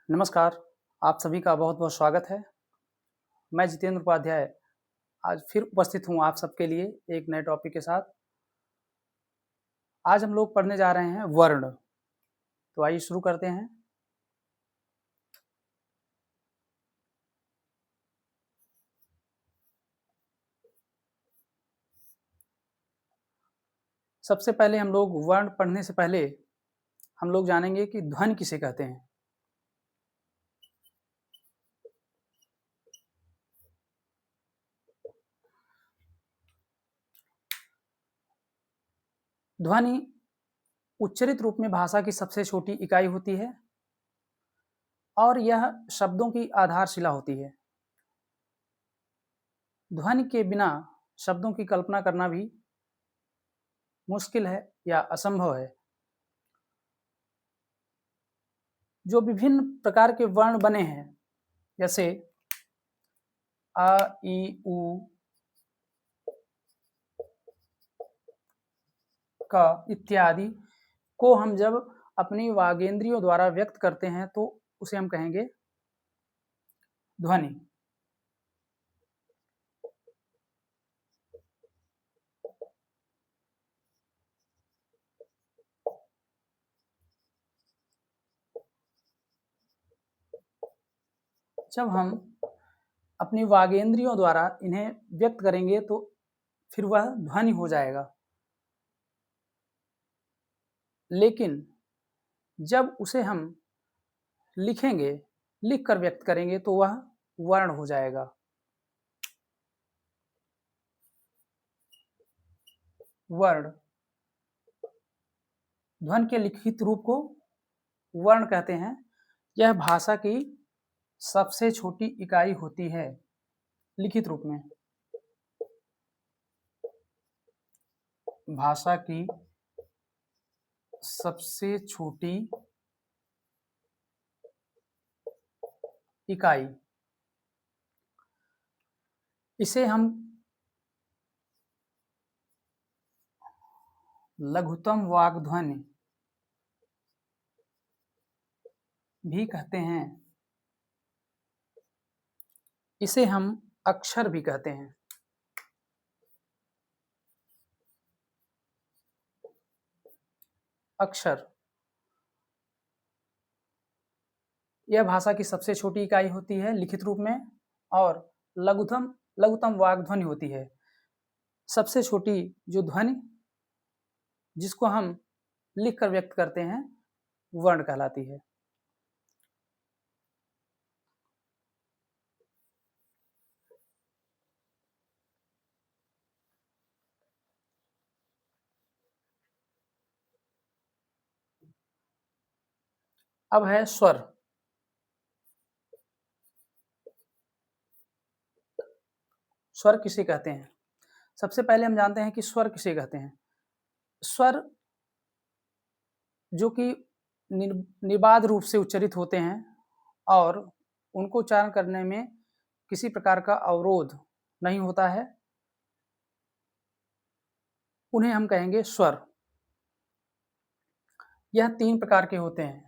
नमस्कार, आप सभी का बहुत-बहुत स्वागत है। मैं जितेंद्र उपाध्याय आज फिर उपस्थित हूँ आप सबके लिए एक नए टॉपिक के साथ। आज हम लोग पढ़ने जा रहे हैं वर्ण। तो आइए शुरू करते हैं। सबसे पहले हम लोग वर्ण पढ़ने से पहले हम लोग जानेंगे कि ध्वनि किसे कहते हैं। ध्वनि उच्चरित रूप में भाषा की सबसे छोटी इकाई होती है और यह शब्दों की आधारशिला होती है। ध्वनि के बिना शब्दों की कल्पना करना भी मुश्किल है या असंभव है। जो विभिन्न प्रकार के वर्ण बने हैं, जैसे अ, इ, उ, क इत्यादि को हम जब अपनी वागेंद्रियों द्वारा व्यक्त करते हैं तो उसे हम कहेंगे ध्वनि। जब हम अपनी वागेंद्रियों द्वारा इन्हें व्यक्त करेंगे तो फिर वह ध्वनि हो जाएगा। लेकिन जब उसे हम लिखेंगे, लिखकर व्यक्त करेंगे तो वह वर्ण हो जाएगा। वर्ण, ध्वनि के लिखित रूप को वर्ण कहते हैं। यह भाषा की सबसे छोटी इकाई होती है लिखित रूप में। भाषा की सबसे छोटी इकाई, इसे हम लघुत्तम वाक् ध्वनि भी कहते हैं। इसे हम अक्षर भी कहते हैं। अक्षर, यह भाषा की सबसे छोटी इकाई होती है लिखित रूप में और लघुत्तम वाक् ध्वनि होती है। सबसे छोटी जो ध्वनि जिसको हम लिखकर व्यक्त करते हैं वर्ण कहलाती है। अब है स्वर। स्वर किसे कहते हैं? सबसे पहले हम जानते हैं कि स्वर किसे कहते हैं। स्वर जो कि निर्बाध रूप से उच्चरित होते हैं और उनको उच्चारण करने में किसी प्रकार का अवरोध नहीं होता है, उन्हें हम कहेंगे स्वर। यह 3 प्रकार के होते हैं।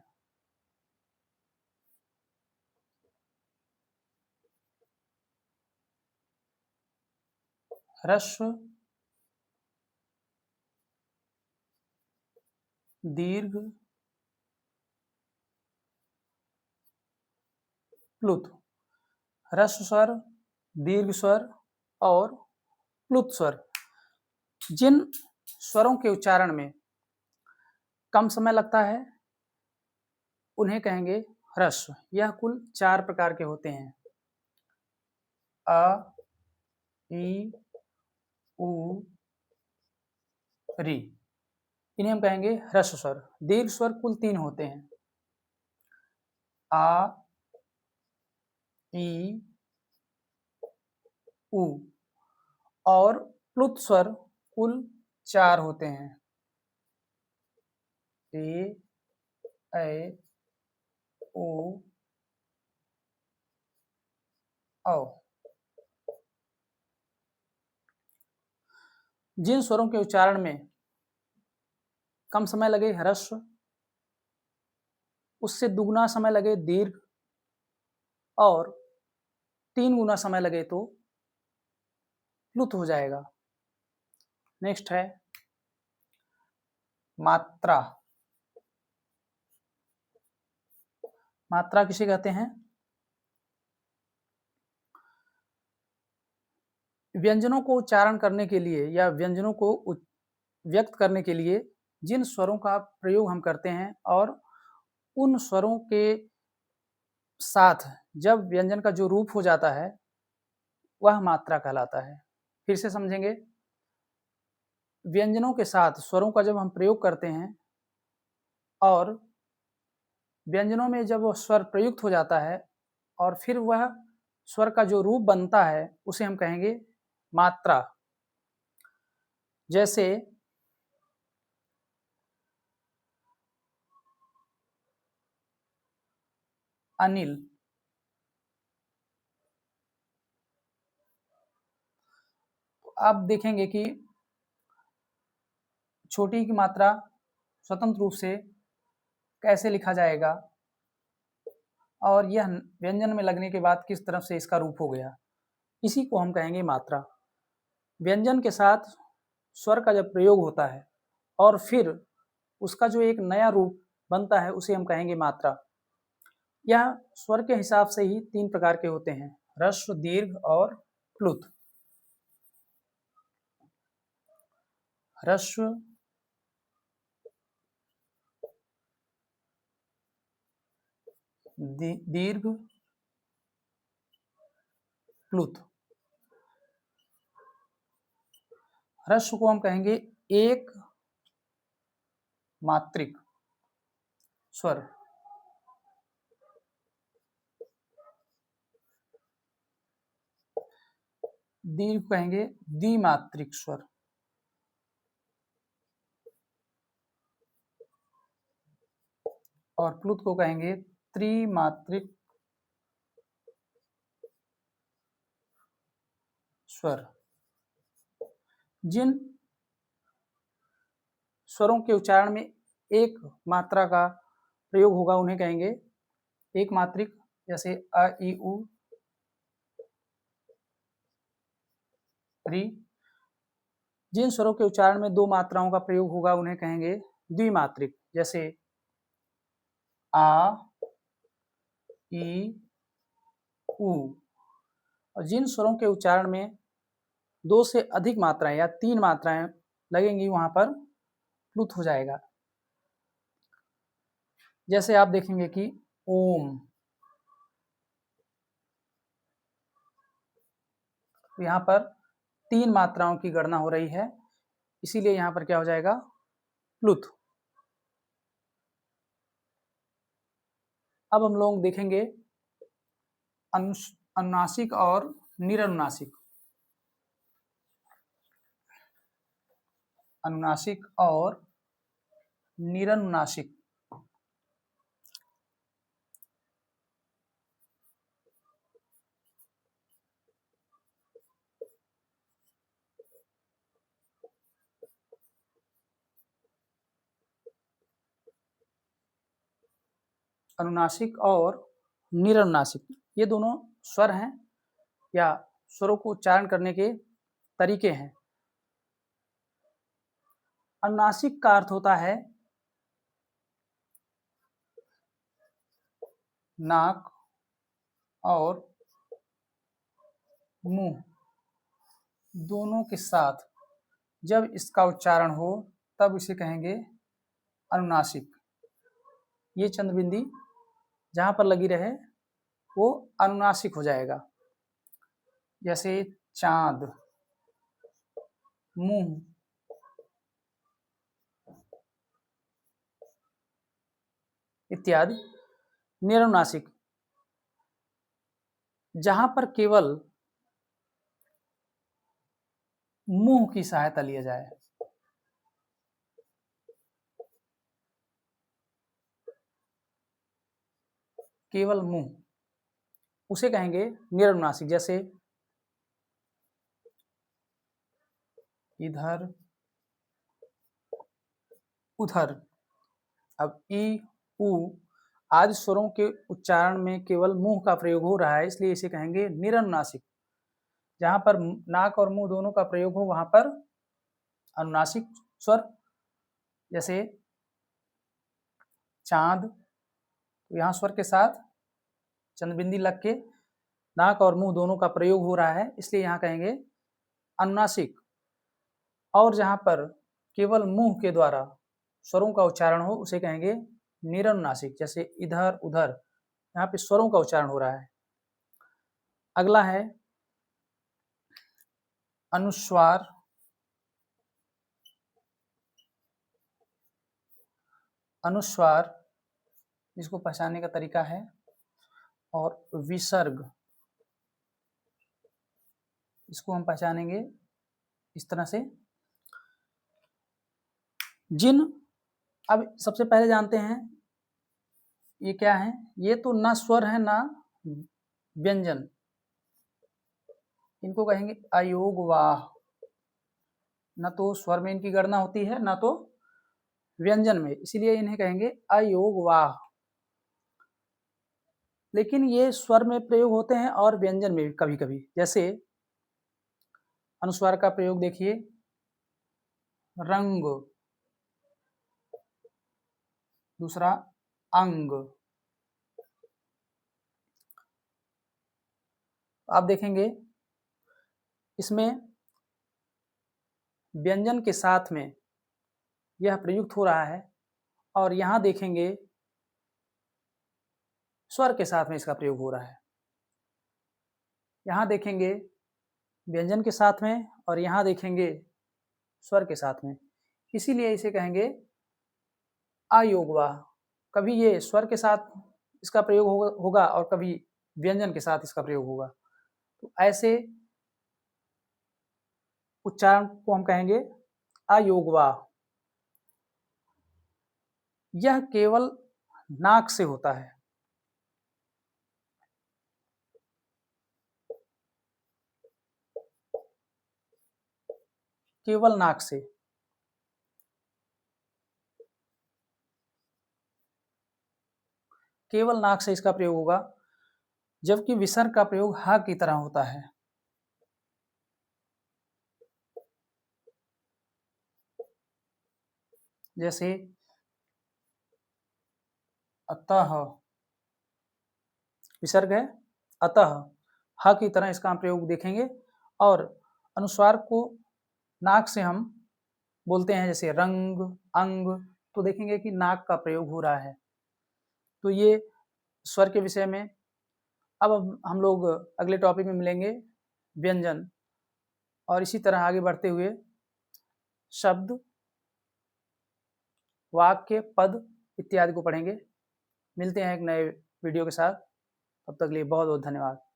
ह्रस्व, दीर्घ, प्लुत। ह्रस्व स्वर, दीर्घ स्वर और प्लुत स्वर। जिन स्वरों के उच्चारण में कम समय लगता है उन्हें कहेंगे ह्रस्व। यह कुल 4 प्रकार के होते हैं। अ, ई, उ, री। इन्हें हम कहेंगे ह्रस्व स्वर। दीर्घ स्वर कुल 3 होते हैं। आ, ई, उ। और प्लुत स्वर कुल 4 होते हैं। ए, ऐ, ओ, औ। जिन स्वरों के उच्चारण में कम समय लगे ह्रस्व, उससे दुगुना समय लगे दीर्घ, और 3 गुना समय लगे तो प्लुत हो जाएगा। नेक्स्ट है मात्रा। मात्रा किसे कहते हैं? व्यंजनों को उच्चारण करने के लिए या व्यंजनों को व्यक्त करने के लिए जिन स्वरों का प्रयोग हम करते हैं और उन स्वरों के साथ जब व्यंजन का जो रूप हो जाता है वह मात्रा कहलाता है। फिर से समझेंगे। व्यंजनों के साथ स्वरों का जब हम प्रयोग करते हैं और व्यंजनों में जब वह स्वर प्रयुक्त हो जाता है और फिर वह स्वर का जो रूप बनता है उसे हम कहेंगे मात्रा। जैसे अनिल, आप देखेंगे कि छोटी की मात्रा स्वतंत्र रूप से कैसे लिखा जाएगा और यह व्यंजन में लगने के बाद किस तरफ से इसका रूप हो गया, इसी को हम कहेंगे मात्रा। व्यंजन के साथ स्वर का जब प्रयोग होता है और फिर उसका जो एक नया रूप बनता है उसे हम कहेंगे मात्रा। यह स्वर के हिसाब से ही 3 प्रकार के होते हैं, ह्रस्व, दीर्घ और प्लुत। ह्रस्व, दीर्घ, प्लुत। ह्रस्व को हम कहेंगे एक मात्रिक स्वर। दीर्घ कहेंगे द्विमात्रिक स्वर। और प्लुत को कहेंगे त्रिमात्रिक स्वर। जिन स्वरों के उच्चारण में एक मात्रा का प्रयोग होगा उन्हें कहेंगे एक मात्रिक, जैसे अ, इ, उ, री। जिन स्वरों के उच्चारण में 2 मात्राओं का प्रयोग होगा उन्हें कहेंगे द्विमात्रिक, जैसे आ, ई, उ। और जिन स्वरों के उच्चारण में 2 से अधिक मात्राएं या 3 मात्राएं लगेंगी वहां पर प्लुत हो जाएगा। जैसे आप देखेंगे कि ओम, यहाँ पर 3 मात्राओं की गणना हो रही है, इसीलिए यहाँ पर क्या हो जाएगा, प्लुत। अब हम लोग देखेंगे अनुनासिक और निरनुनासिक। अनुनासिक और निरनुनासिक। अनुनासिक और निरनुनासिक ये दोनों स्वर हैं या स्वरों को उच्चारण करने के तरीके हैं। अनुनासिक का अर्थ होता है नाक और मुंह दोनों के साथ जब इसका उच्चारण हो तब इसे कहेंगे अनुनासिक। ये चंद्रबिंदी जहां पर लगी रहे वो अनुनासिक हो जाएगा, जैसे चांद, मुंह, इत्यादि। निरनुनासिक जहां पर केवल मुंह की सहायता लिया जाए, केवल मुंह, उसे कहेंगे निरनुनासिक। जैसे इधर, उधर। अब ई, उ आदि स्वरों के उच्चारण में केवल मुंह का प्रयोग हो रहा है, इसलिए इसे कहेंगे निरनुनासिक। जहां पर नाक और मुंह दोनों का प्रयोग हो वहां पर अनुनासिक स्वर, जैसे चांद, तो यहाँ स्वर के साथ चंद्रबिंदी लग के नाक और मुंह दोनों का प्रयोग हो रहा है, इसलिए यहाँ कहेंगे अनुनासिक। और जहाँ पर केवल मुंह के द्वारा स्वरों का उच्चारण हो उसे कहेंगे निरनुनासिक, जैसे इधर उधर, यहाँ पे स्वरों का उच्चारण हो रहा है। अगला है अनुस्वार। अनुस्वार जिसको पहचानने का तरीका है, और विसर्ग, इसको हम पहचानेंगे इस तरह से। जिन, अब सबसे पहले जानते हैं ये क्या है। ये तो ना स्वर है ना व्यंजन, इनको कहेंगे अयोगवाह। न तो स्वर में इनकी गणना होती है ना तो व्यंजन में, इसीलिए इन्हें कहेंगे अयोगवाह। लेकिन ये स्वर में प्रयोग होते हैं और व्यंजन में भी कभी कभी। जैसे अनुस्वार का प्रयोग देखिए, रंग, दूसरा अंग। आप देखेंगे इसमें व्यंजन के साथ में यह प्रयुक्त हो रहा है, और यहाँ देखेंगे स्वर के साथ में इसका प्रयोग हो रहा है। यहाँ देखेंगे व्यंजन के साथ में और यहाँ देखेंगे स्वर के साथ में, इसीलिए इसे कहेंगे अयोगवाह। कभी ये स्वर के साथ इसका प्रयोग होगा और कभी व्यंजन के साथ इसका प्रयोग होगा। तो ऐसे उच्चारण को हम कहेंगे अयोगवाह। यह केवल नाक से होता है। केवल नाक से। केवल नाक से इसका प्रयोग होगा, जबकि विसर्ग का प्रयोग हा की तरह होता है। जैसे अतः, विसर्ग है अतः, ह की तरह इसका हम प्रयोग देखेंगे। और अनुस्वार को नाक से हम बोलते हैं, जैसे रंग, अंग, तो देखेंगे कि नाक का प्रयोग हो रहा है। तो ये स्वर के विषय में। अब हम लोग अगले टॉपिक में मिलेंगे व्यंजन, और इसी तरह आगे बढ़ते हुए शब्द, वाक्य, पद इत्यादि को पढ़ेंगे। मिलते हैं एक नए वीडियो के साथ, तब तक के लिए बहुत बहुत धन्यवाद।